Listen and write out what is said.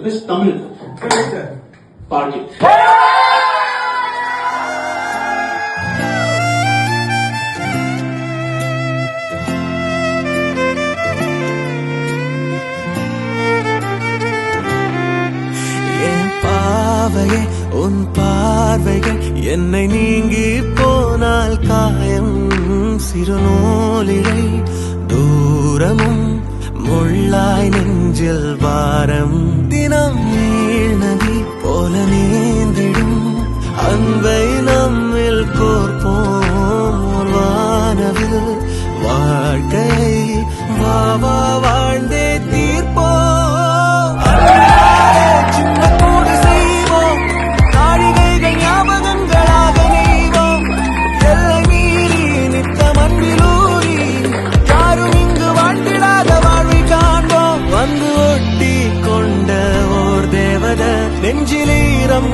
Best Tamil பாடகி. உன் பார்வைகள் என்னை நீங்கி போனால் காயம் சிறுநூலிலை தூரமும் முள்ளாய் நெஞ்சில் வாரம் தினம் நீழ்நதி போல நீந்திடும் அன்பை நம்மில் கோர்ப்போம் வானவில் வாழ்க்கையை வாவா வாழ்ந்தே தீர்ப்போம். நெஞ்சிலீரம்